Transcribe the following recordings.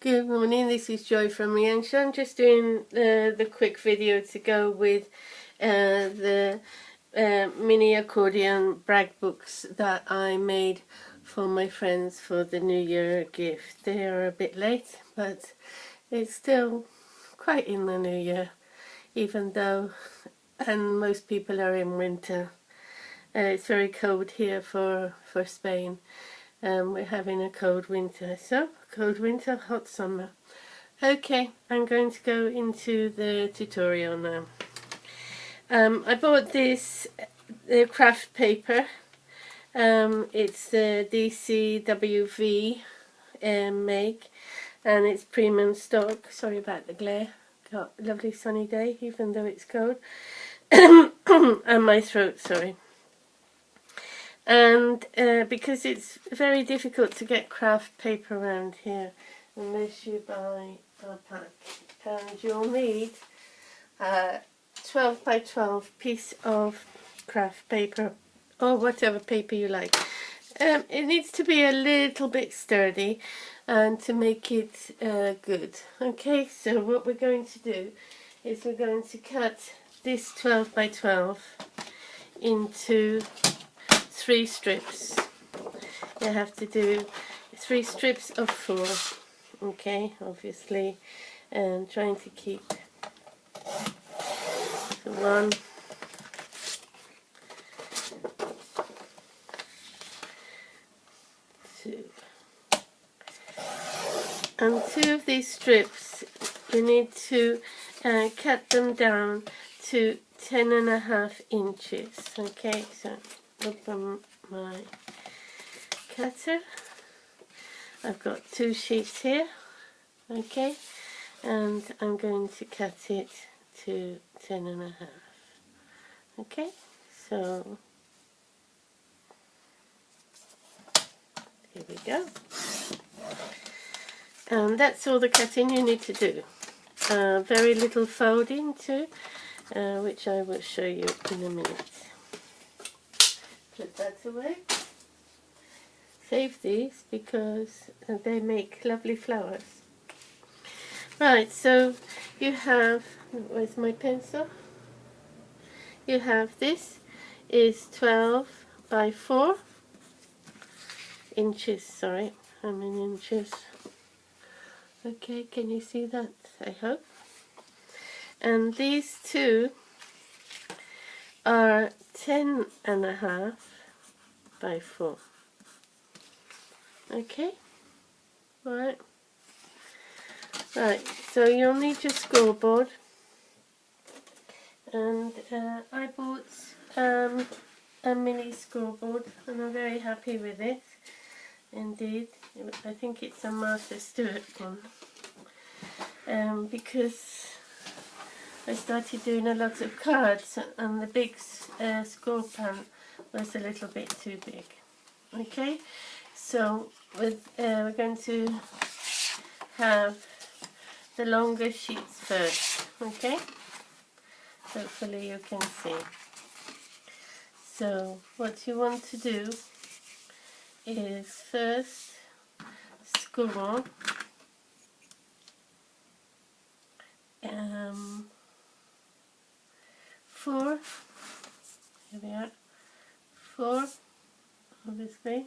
Good morning, this is Joy from Riangsha. I'm just doing the quick video to go with the mini accordion Bragbooks that I made for my friends for the New Year gift. They are a bit late, but it's still quite in the New Year, even though and most people are in winter. It's very cold here for Spain. We're having a cold winter, so cold winter, hot summer. Okay, I'm going to go into the tutorial now. I bought this craft paper. It's the DCWV make, and it's premium stock. Sorry about the glare. Got a lovely sunny day, even though it's cold. And my throat, sorry. And because it's very difficult to get craft paper around here unless you buy a pack, and you'll need a 12 by 12 piece of craft paper or whatever paper you like. It needs to be a little bit sturdy and to make it good. Okay, so what we're going to do is we're going to cut this 12 by 12 into 3 strips. You have to do 3 strips of 4, okay, obviously, and trying to keep the 1, 2, and 2 of these strips you need to cut them down to 10.5 inches. Okay, so open my cutter. I've got 2 sheets here, okay, and I'm going to cut it to 10.5. Okay, so here we go, and that's all the cutting you need to do. Very little folding too, which I will show you in a minute. Put that away. Save these because they make lovely flowers. Right, so you have, where's my pencil? You have this is 12 by 4 inches, sorry, how many inches? Okay, can you see that? I hope. And these 2 are 10.5 by 4. Okay, right, so you'll need your scoreboard, and I bought a mini scoreboard and I'm very happy with it indeed. I think it's a Martha Stewart one, because I started doing a lot of cards and the big score pan was a little bit too big. Okay, so we're going to have the longer sheets first. Okay, hopefully you can see. So what you want to do is first score 4, here we are, 4 obviously.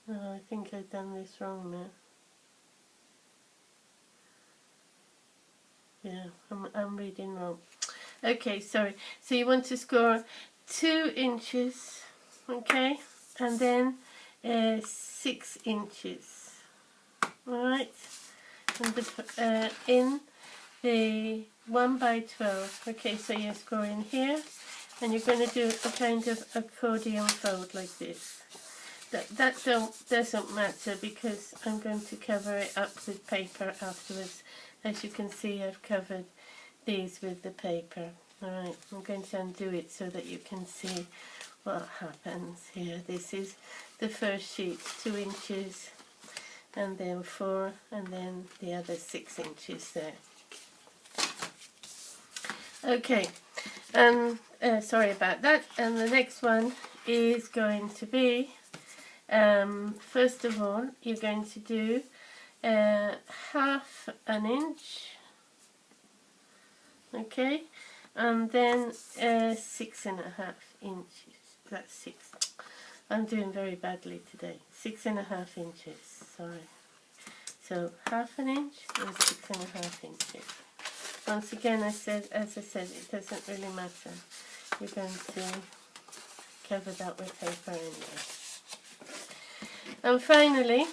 Oh, I think I've done this wrong now. Yeah, I'm reading wrong. Okay, sorry. So you want to score 2 inches, okay, and then 6 inches. Alright, and in the 1 by 12. Okay, so you're scoring here, and you're going to do a kind of accordion fold like this. That doesn't matter because I'm going to cover it up with paper afterwards. As you can see, I've covered these with the paper. Alright, I'm going to undo it so that you can see what happens here. This is the first sheet, 2 inches, and then 4, and then the other 6 inches there. Okay, and sorry about that. And the next one is going to be First of all, you're going to do half an inch, okay, and then 6.5 inches. That's 6. I'm doing very badly today. 6.5 inches, sorry. So half an inch and 6.5 inches. Once again, as I said, it doesn't really matter. You're going to cover that with paper anyway. And finally,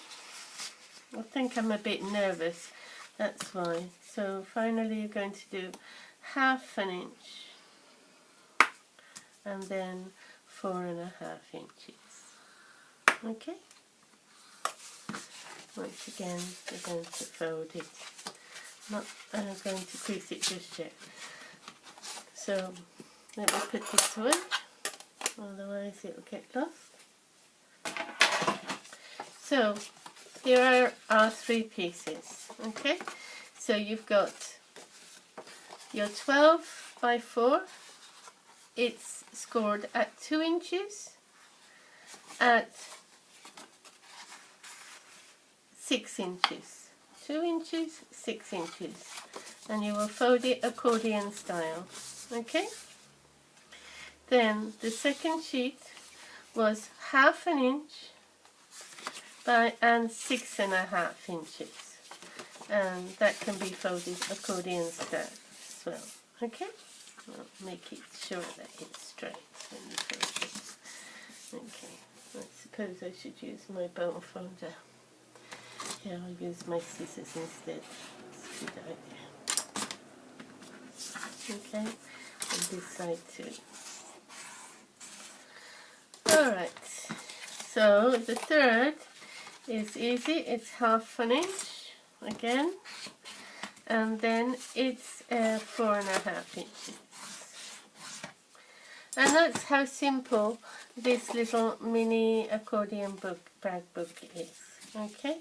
I think I'm a bit nervous, that's why. So finally you're going to do half an inch and then 4.5 inches. Okay? Once again, we're going to fold it. Not going to crease it just yet. So let me put this away, otherwise it'll get lost. So here are our 3 pieces. Okay, so you've got your 12 by 4. It's scored at 2 inches, at 6 inches. 2 inches, 6 inches, and you will fold it accordion style. Okay, then the second sheet was half an inch and 6.5 inches, and that can be folded accordion style as well. Okay, well, make it sure that it's straight when you fold it. Okay, I suppose I should use my bone folder. Yeah, I'll use my scissors instead. That's a good idea. Okay, and this side too. Alright, so the third is easy. It's half an inch again, and then it's 4.5 inches. And that's how simple this little mini accordion book, Bragbook is. Okay,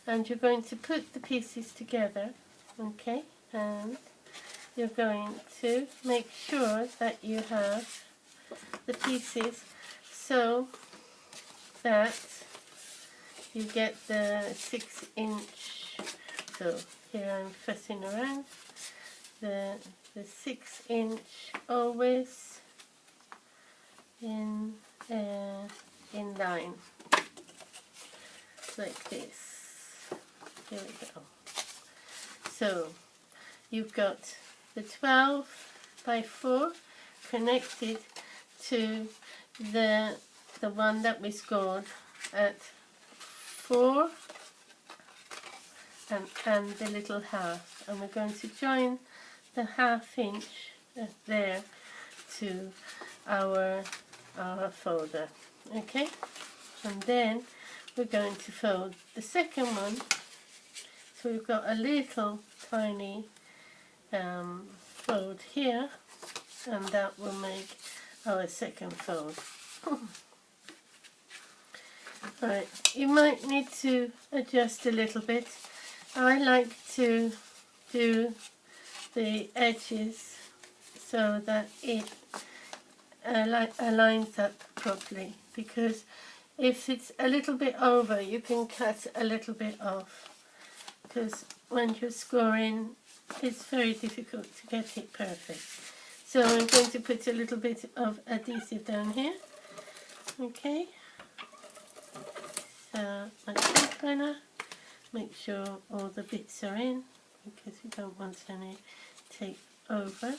and you're going to put the pieces together. Okay, and you're going to make sure that you have the pieces so that you get the 6 inch. So here I'm fussing around. The 6 inch always in line like this. Here we go. So you've got the 12 by 4 connected to the one that we scored at 4 and the little half, and we're going to join the half inch there to our folder. Okay, and then we're going to fold the second one. So we've got a little tiny fold here, and that will make our second fold. Right, you might need to adjust a little bit. I like to do the edges so that it aligns up properly, because if it's a little bit over, you can cut a little bit off, because when you're scoring it's very difficult to get it perfect. So I'm going to put a little bit of adhesive down here. Okay, so like this runner, make sure all the bits are in, because we don't want any take over.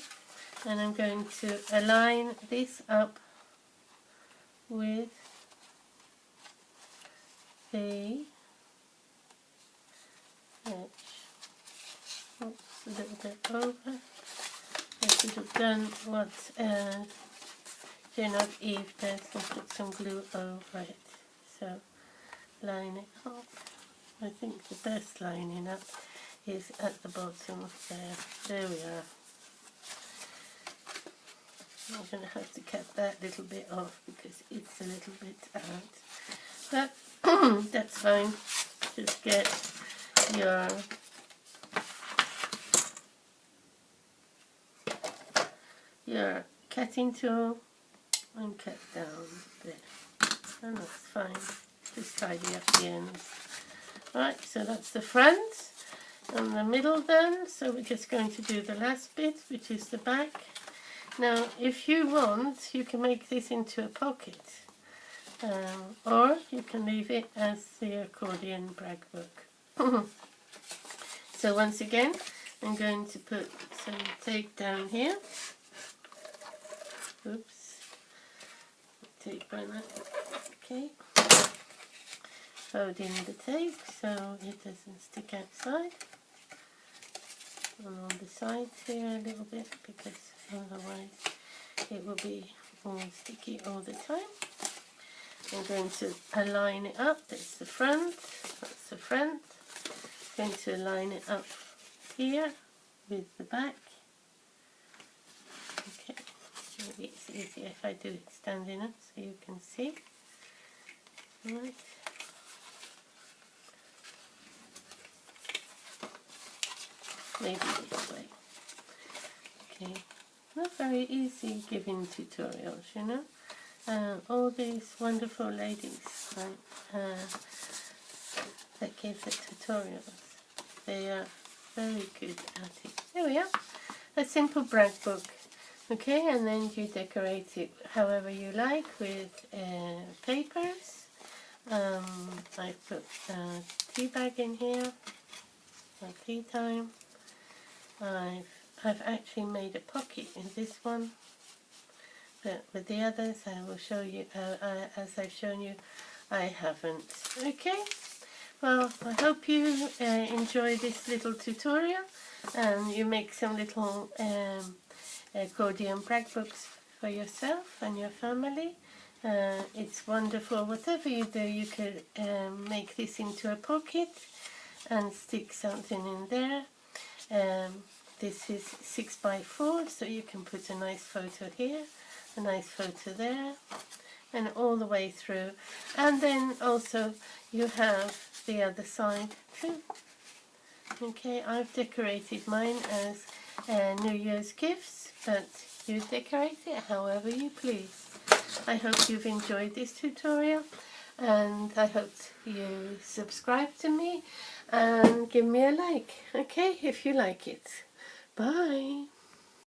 And I'm going to align this up with the edge. Oops, a little bit over. I should have done what Eve does and put some glue over it. So line it up. I think the best lining up is at the bottom there. There we are. I'm going to have to cut that little bit off because it's a little bit out. But that's fine. Just get your cutting tool and cut down there. And that's fine. just tidy up the ends. Right, so that's the front and the middle then. So we're just going to do the last bit, which is the back. Now, if you want, you can make this into a pocket, or you can leave it as the accordion brag book. So once again, I'm going to put some tape down here. Oops. Tape on that. Okay. Fold in the tape so it doesn't stick outside. And on the sides here a little bit, because otherwise it will be all sticky all the time. I'm going to align it up. That's the front. That's the front. I'm going to align it up here with the back. Okay, maybe it's easier if I do it standing up so you can see. Right. Maybe this way. Okay, not very easy giving tutorials, you know. All these wonderful ladies that give the tutorials, they are very good at it. There we are, a simple brag book. Okay, and then you decorate it however you like with papers. I put a tea bag in here for tea time. I've actually made a pocket in this one, but with the others I will show you, as I've shown you, I haven't. Okay, well, I hope you enjoy this little tutorial and you make some little accordion brag books for yourself and your family. It's wonderful. Whatever you do, you could make this into a pocket and stick something in there. This is 6x4, so you can put a nice photo here, a nice photo there, and all the way through. And then also you have the other side too. Okay, I've decorated mine as New Year's gifts, but you decorate it however you please. I hope you've enjoyed this tutorial, and I hope you subscribe to me and give me a like, okay, if you like it. Bye.